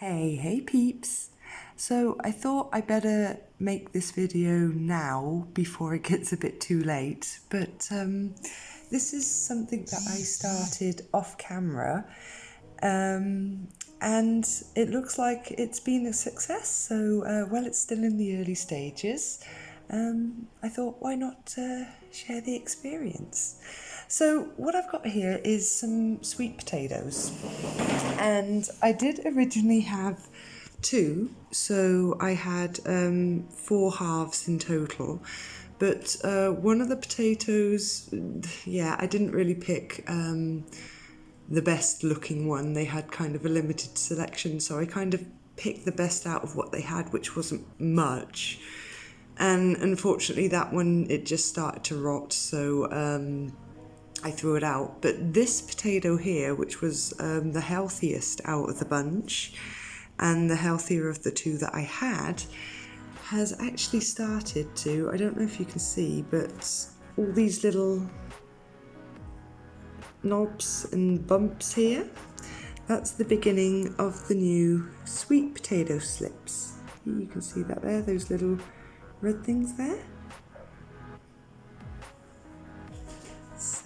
Hey peeps! So I thought I better make this video now before it gets a bit too late, but this is something that I started off camera and it looks like it's been a success, so while it's still in the early stages, I thought why not share the experience. So what I've got here is some sweet potatoes, and I did originally have two, so I had 4 halves in total, but one of the potatoes, yeah, I didn't really pick the best looking one. They had kind of a limited selection, so I kind of picked the best out of what they had, which wasn't much. And unfortunately that one, it just started to rot, so I threw it out. But this potato here, which was the healthiest out of the bunch and the healthier of the two that I had, has actually started to, I don't know if you can see, but all these little knobs and bumps here, that's the beginning of the new sweet potato slips. You can see that there, those little red things there.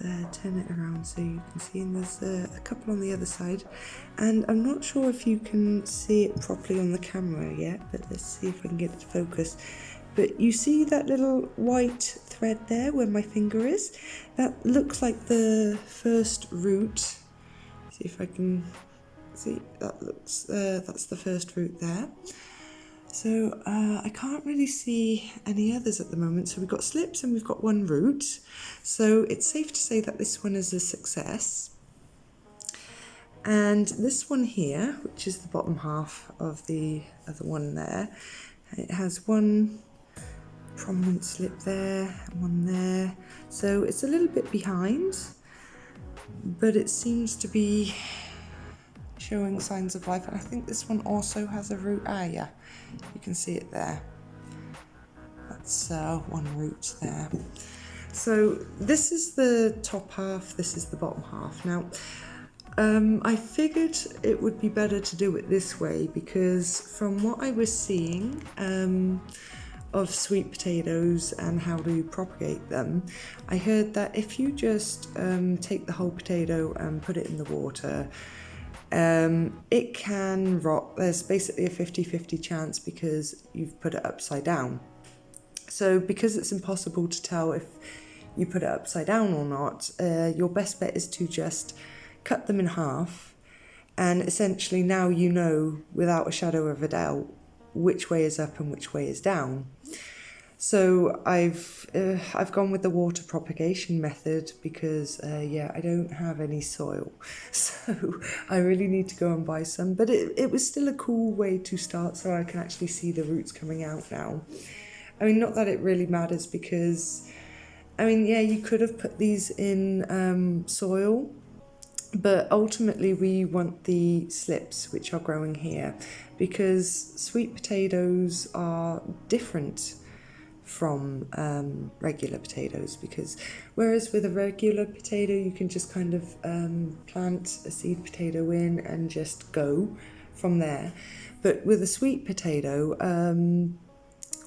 Let's turn it around so you can see, and there's a couple on the other side, and I'm not sure if you can see it properly on the camera yet, but let's see if I can get it to focus. But you see that little white thread there where my finger is? That looks like the first root. See if I can see, that looks, that's the first root there. So I can't really see any others at the moment. So we've got slips and we've got one root. So it's safe to say that this one is a success. And this one here, which is the bottom half of the other one there, it has one prominent slip there and one there. So it's a little bit behind, but it seems to be showing signs of life. And I think this one also has a root. Ah, yeah, you can see it there. That's one root there. So this is the top half, this is the bottom half. Now, I figured it would be better to do it this way because from what I was seeing of sweet potatoes and how to propagate them, I heard that if you just take the whole potato and put it in the water, it can rot. There's basically a 50-50 chance because you've put it upside down. So because it's impossible to tell if you put it upside down or not, your best bet is to just cut them in half, and essentially now you know without a shadow of a doubt which way is up and which way is down. So I've gone with the water propagation method because yeah, I don't have any soil, so I really need to go and buy some, but it was still a cool way to start, so I can actually see the roots coming out now. I mean, not that it really matters because, I mean, yeah, you could have put these in soil, but ultimately we want the slips which are growing here because sweet potatoes are different from regular potatoes, because whereas with a regular potato you can just kind of plant a seed potato in and just go from there, but with a sweet potato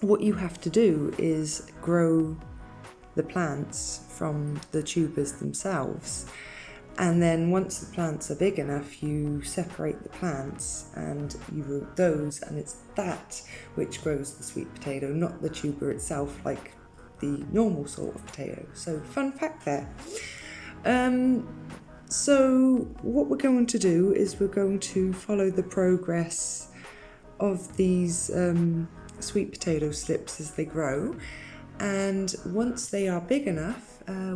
what you have to do is grow the plants from the tubers themselves, and then once the plants are big enough you separate the plants and you root those, and it's that which grows the sweet potato, not the tuber itself like the normal sort of potato. So fun fact there. So what we're going to do is we're going to follow the progress of these sweet potato slips as they grow, and once they are big enough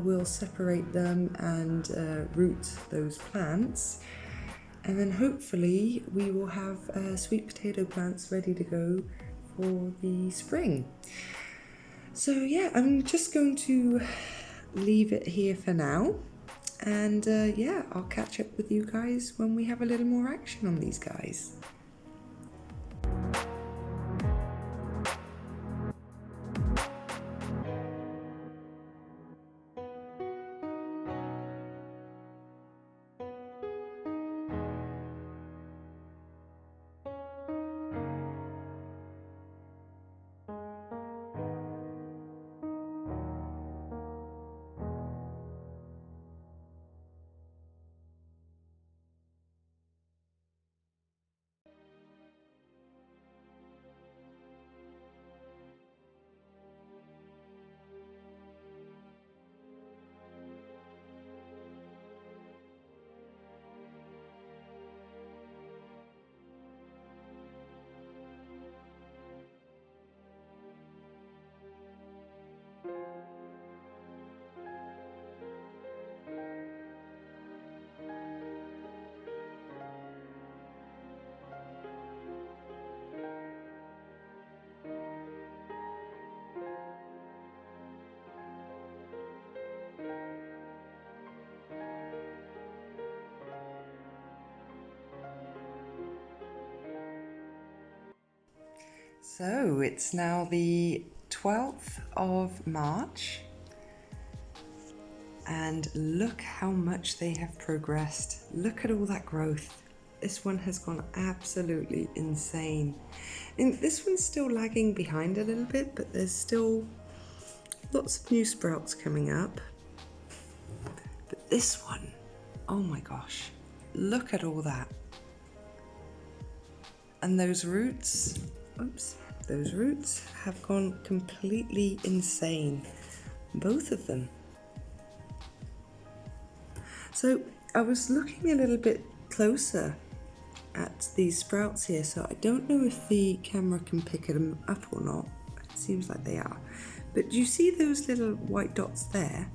we'll separate them and root those plants, and then hopefully we will have sweet potato plants ready to go for the spring. So yeah, I'm just going to leave it here for now, and yeah, I'll catch up with you guys when we have a little more action on these guys. So it's now the 12th of March, and look how much they have progressed. Look at all that growth. This one has gone absolutely insane. And this one's still lagging behind a little bit, but there's still lots of new sprouts coming up. But this one, oh my gosh, look at all that. And those roots, those roots have gone completely insane, both of them. So I was looking a little bit closer at these sprouts here, so I don't know if the camera can pick them up or not. It seems like they are. But do you see those little white dots there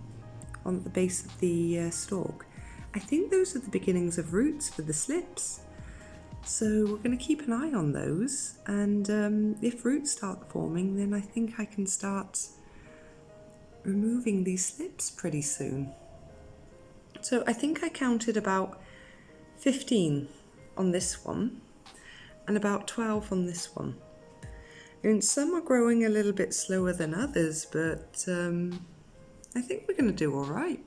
on the base of the stalk? I think those are the beginnings of roots for the slips. So we're going to keep an eye on those, and if roots start forming, then I think I can start removing these slips pretty soon. So I think I counted about 15 on this one and about 12 on this one. And some are growing a little bit slower than others, but I think we're going to do all right.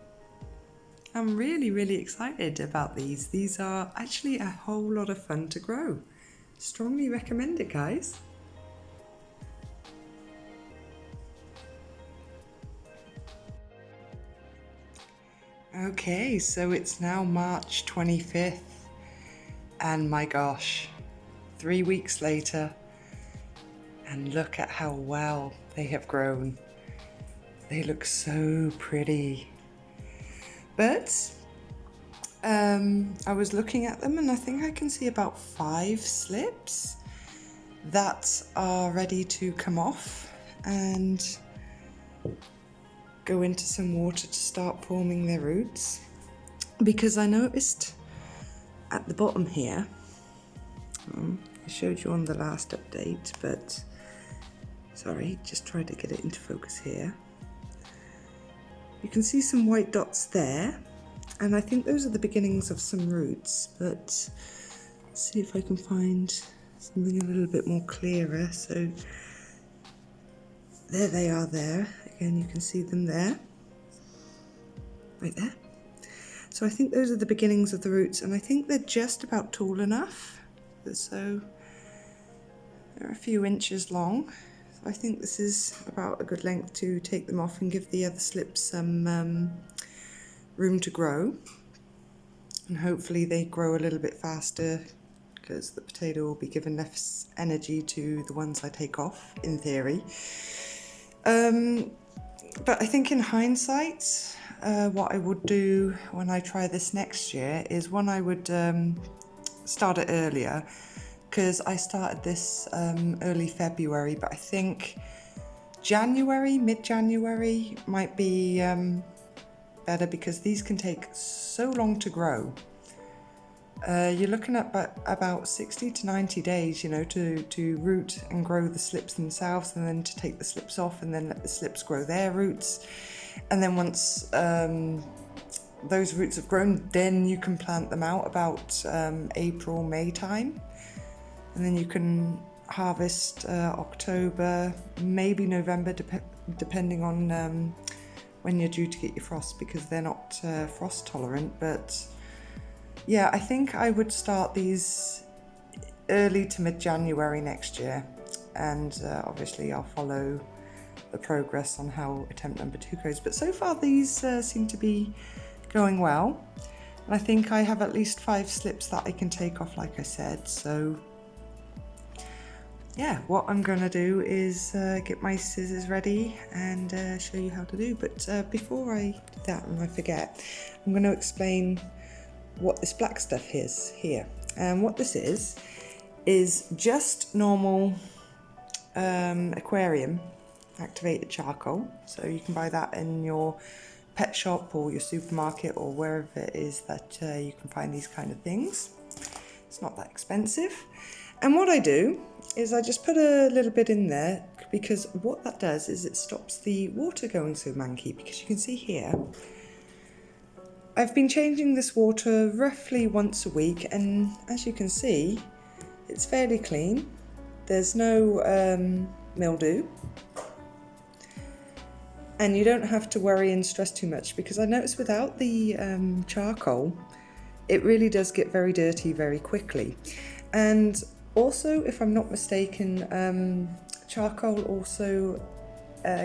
I'm really, really excited about these. These are actually a whole lot of fun to grow. Strongly recommend it, guys. Okay, so it's now March 25th, and my gosh, 3 weeks later, and look at how well they have grown. They look so pretty. But I was looking at them, and I think I can see about 5 slips that are ready to come off and go into some water to start forming their roots. Because I noticed at the bottom here, I showed you on the last update, but sorry, just try to get it into focus here. You can see some white dots there, and I think those are the beginnings of some roots, but let's see if I can find something a little bit more clearer. So there they are there. Again, you can see them there, right there. So I think those are the beginnings of the roots, and I think they're just about tall enough. So they're a few inches long. I think this is about a good length to take them off and give the other slips some room to grow. And hopefully they grow a little bit faster, because the potato will be given less energy to the ones I take off, in theory. But I think in hindsight, what I would do when I try this next year is I would start it earlier. Because I started this early February, but I think January, mid-January might be better, because these can take so long to grow. You're looking at about 60 to 90 days, you know, to root and grow the slips themselves, and then to take the slips off and then let the slips grow their roots. And then once those roots have grown, then you can plant them out about April, May time. And then you can harvest October, maybe November, depending on when you're due to get your frost, because they're not frost tolerant. But yeah, I think I would start these early to mid-January next year. And obviously I'll follow the progress on how attempt number 2 goes. But so far these seem to be going well. And I think I have at least 5 slips that I can take off, like I said. So yeah, what I'm going to do is get my scissors ready and show you how to do. But before I do that, and I forget, I'm going to explain what this black stuff is here. And what this is just normal aquarium activated charcoal. So you can buy that in your pet shop or your supermarket or wherever it is that you can find these kind of things. It's not that expensive. And what I do is I just put a little bit in there, because what that does is it stops the water going so manky. Because you can see here, I've been changing this water roughly once a week, and as you can see, it's fairly clean. there's no mildew, and you don't have to worry and stress too much, because I noticed without the charcoal, it really does get very dirty very quickly. And also, if I'm not mistaken, charcoal also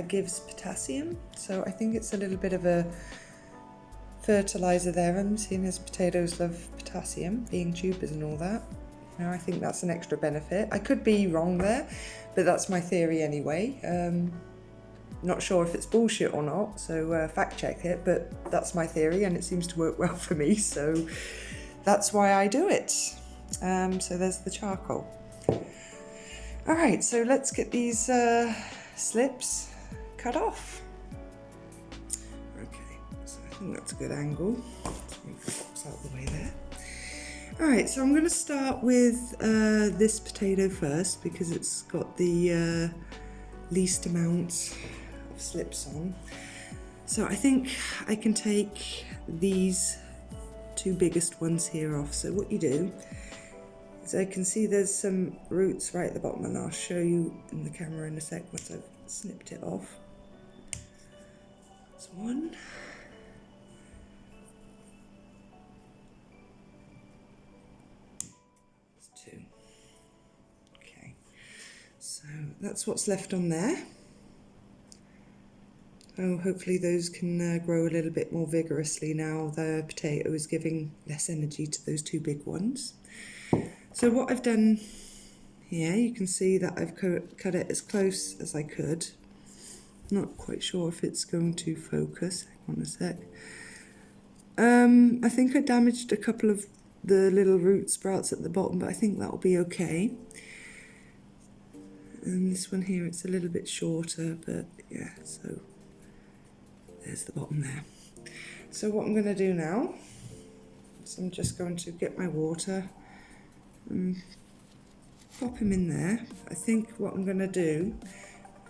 gives potassium, so I think it's a little bit of a fertilizer there. I'm seeing as potatoes love potassium, being tubers and all that. Now, I think that's an extra benefit. I could be wrong there, but that's my theory anyway. Not sure if it's bullshit or not, so fact check it, but that's my theory and it seems to work well for me, so that's why I do it. So there's the charcoal. All right, so let's get these slips cut off. Okay, so I think that's a good angle. Let's move the box out of the way there. All right, so I'm going to start with this potato first because it's got the least amount of slips on. So I think I can take these two biggest ones here off. So what you do is, I can see there's some roots right at the bottom, and I'll show you in the camera in a sec once I've snipped it off. That's one. That's two. Okay, so that's what's left on there. Oh, hopefully those can grow a little bit more vigorously now the potato is giving less energy to those two big ones. So what I've done here, you can see that I've cut it as close as I could. Not quite sure if it's going to focus. Hang on a sec. I think I damaged a couple of the little root sprouts at the bottom, but I think that'll be okay. And this one here, it's a little bit shorter, but yeah, so there's the bottom there. So what I'm going to do now is I'm just going to get my water and pop him in there. I think what I'm going to do,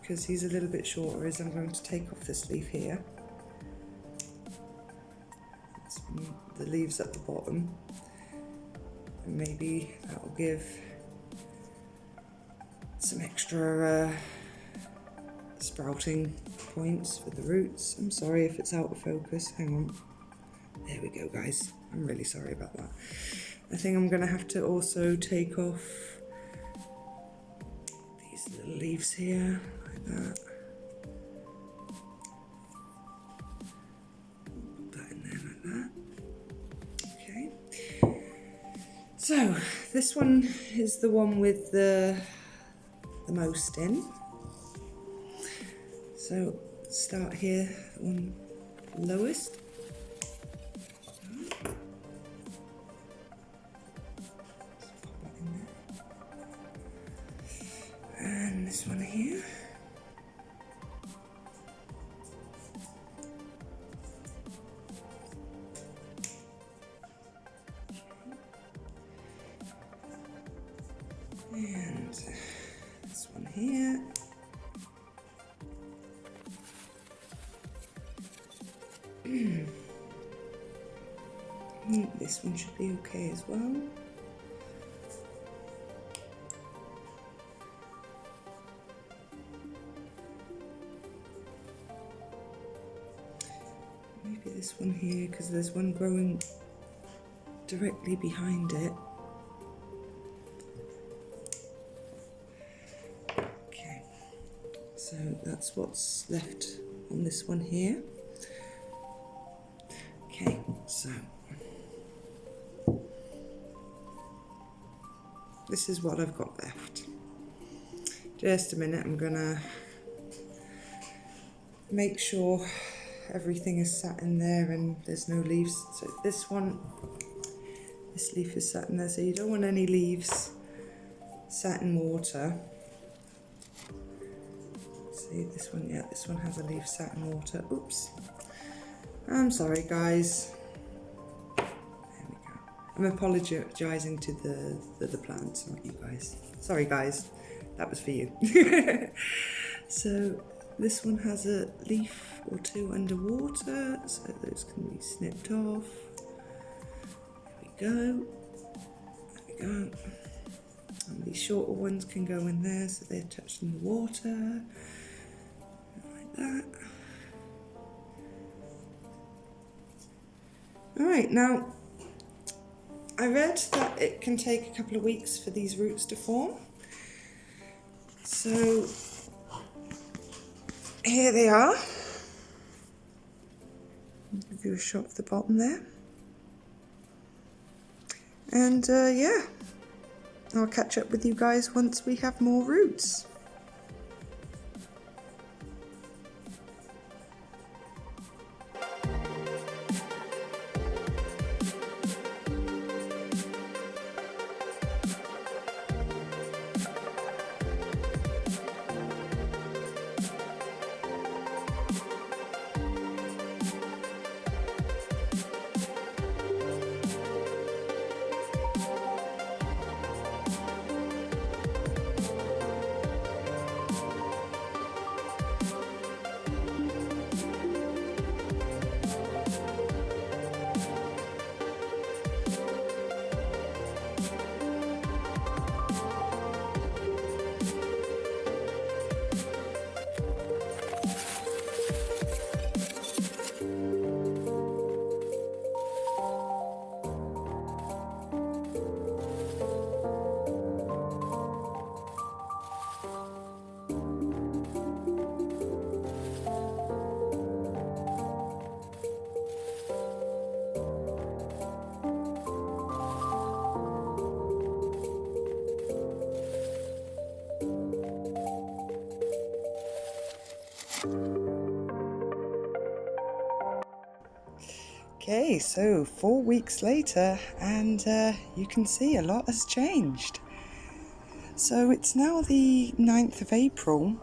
because he's a little bit shorter, is I'm going to take off this leaf here. That's the leaves at the bottom, and maybe that will give some extra sprouting points for the roots. I'm sorry if it's out of focus. Hang on. There we go, guys. I'm really sorry about that. I think I'm going to have to also take off these little leaves here, like that. Put that in there like that. Okay. So, this one is the one with the most in. So start here on lowest. And this one here. And this one here. This one should be okay as well. Maybe this one here, because there's one growing directly behind it. Okay, so that's what's left on this one here. Okay, so this is what I've got left. Just a minute, I'm gonna make sure everything is sat in there and there's no leaves. So this one, this leaf is sat in there, so you don't want any leaves sat in water. See this one, yeah, this one has a leaf sat in water. Oops, I'm sorry guys. I'm apologising to the plants, not you guys. Sorry guys, that was for you. So this one has a leaf or two underwater, so those can be snipped off. There we go. There we go. And these shorter ones can go in there so they're touching the water, like that. Alright, now I read that it can take a couple of weeks for these roots to form. So here they are. I'll give you a shot of the bottom there. And yeah, I'll catch up with you guys once we have more roots. Okay, so 4 weeks later, and you can see a lot has changed. So it's now the 9th of April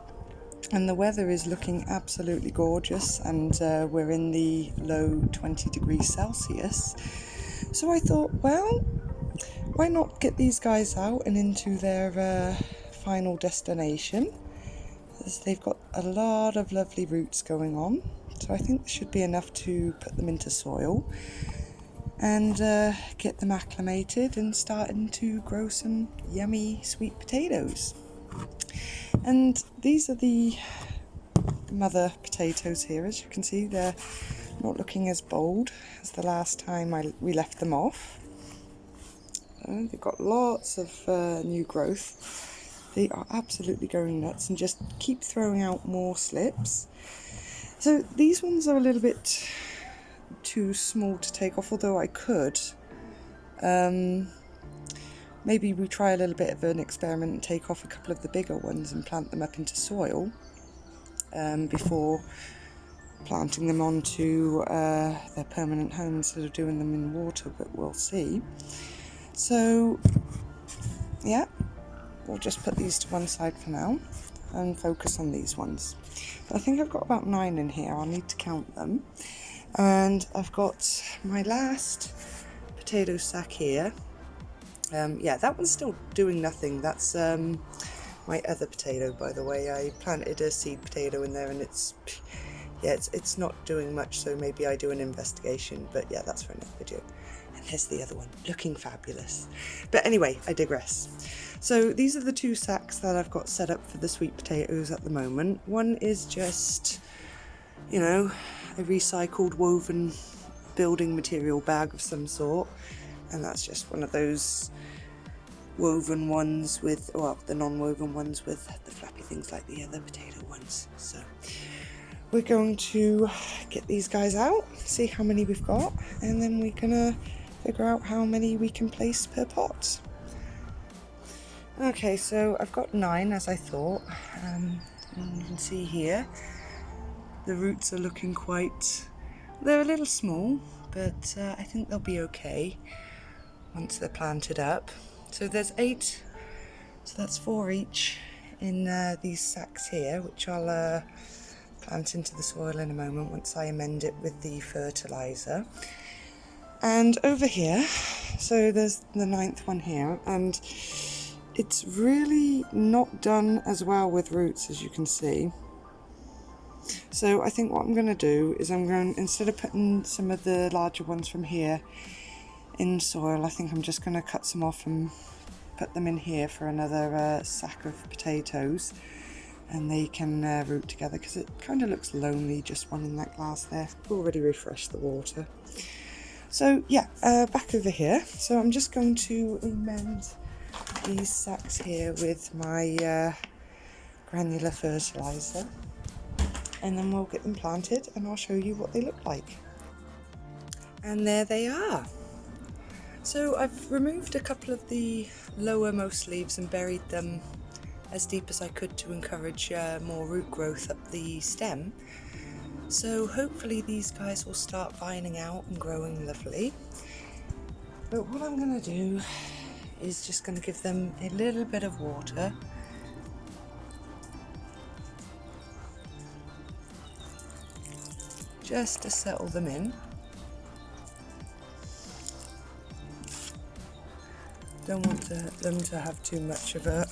and the weather is looking absolutely gorgeous, and we're in the low 20 degrees Celsius. So I thought, well, why not get these guys out and into their final destination, as they've got a lot of lovely roots going on. So I think there should be enough to put them into soil and get them acclimated and starting to grow some yummy sweet potatoes. And these are the mother potatoes here. As you can see, they're not looking as bold as the last time we left them off. They've got lots of new growth. They are absolutely going nuts and just keep throwing out more slips. So these ones are a little bit too small to take off, although I could. Maybe we try a little bit of an experiment and take off a couple of the bigger ones and plant them up into soil before planting them onto their permanent home instead of doing them in water, but we'll see. So yeah, we'll just put these to one side for now and focus on these ones. But I think I've got about 9 in here. I'll need to count them. And I've got my last potato sack here. Yeah, that one's still doing nothing. That's my other potato, by the way. I planted a seed potato in there and it's not doing much, so maybe I do an investigation, but yeah, that's for another video. And here's the other one, looking fabulous. But anyway, I digress. So these are the 2 sacks that I've got set up for the sweet potatoes at the moment. One is just, you know, a recycled woven building material bag of some sort, and that's just one of those woven ones with, well, the non-woven ones with the flappy things like the other potato ones. So we're going to get these guys out, see how many we've got, and then we're gonna figure out how many we can place per pot. Okay, so I've got 9 as I thought, and you can see here the roots are looking they're a little small, but I think they'll be okay once they're planted up. So there's 8, so that's 4 each in these sacks here, which I'll plant into the soil in a moment once I amend it with the fertilizer. And over here, so there's the 9th one here, and it's really not done as well with roots, as you can see. So I think what I'm going to do is instead of putting some of the larger ones from here in soil, I think I'm just going to cut some off and put them in here for another sack of potatoes, and they can root together, because it kind of looks lonely just one in that glass there. Already refreshed the water. So yeah, back over here. So I'm just going to amend these sacks here with my granular fertilizer, and then we'll get them planted and I'll show you what they look like. And there they are. So I've removed a couple of the lowermost leaves and buried them as deep as I could to encourage more root growth up the stem. So hopefully these guys will start vining out and growing lovely. But what I'm going to do is just going to give them a little bit of water. Just to settle them in. Don't want them to have too much of a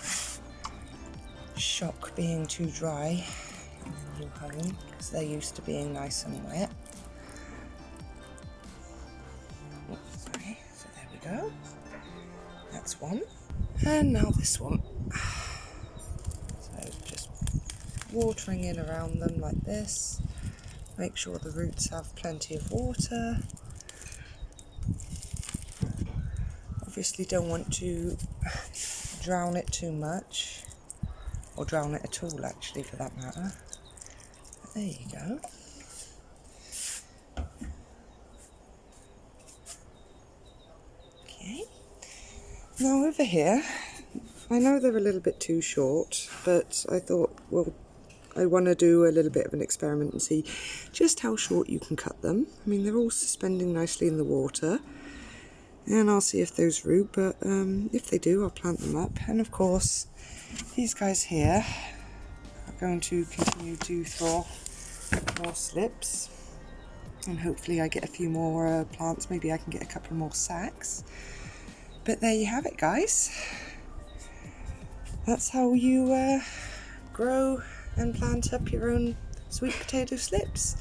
shock being too dry in the new home, because they're used to being nice and wet. Oops, sorry. So there we go. That's one. And now this one. So just watering in around them like this. Make sure the roots have plenty of water. Obviously don't want to drown it too much, or drown it at all actually for that matter. But there you go. Okay. Now over here, I know they're a little bit too short, but I thought, well, I want to do a little bit of an experiment and see just how short you can cut them. I mean, they're all suspending nicely in the water, and I'll see if those root, but if they do, I'll plant them up. And of course, these guys here are going to continue to throw more slips, and hopefully I get a few more plants. Maybe I can get a couple more sacks. But there you have it, guys. That's how you grow and plant up your own sweet potato slips.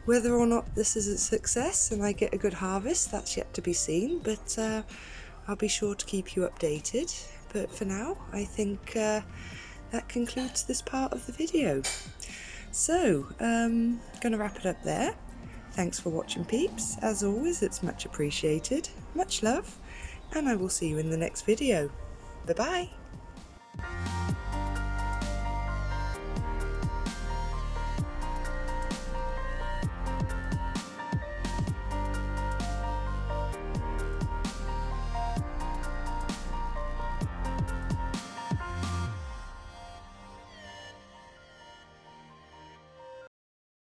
Whether or not this is a success and I get a good harvest, that's yet to be seen, but I'll be sure to keep you updated. But for now, I think that concludes this part of the video. So, gonna wrap it up there. Thanks for watching, peeps. As always, it's much appreciated. Much love, and I will see you in the next video. Bye-bye.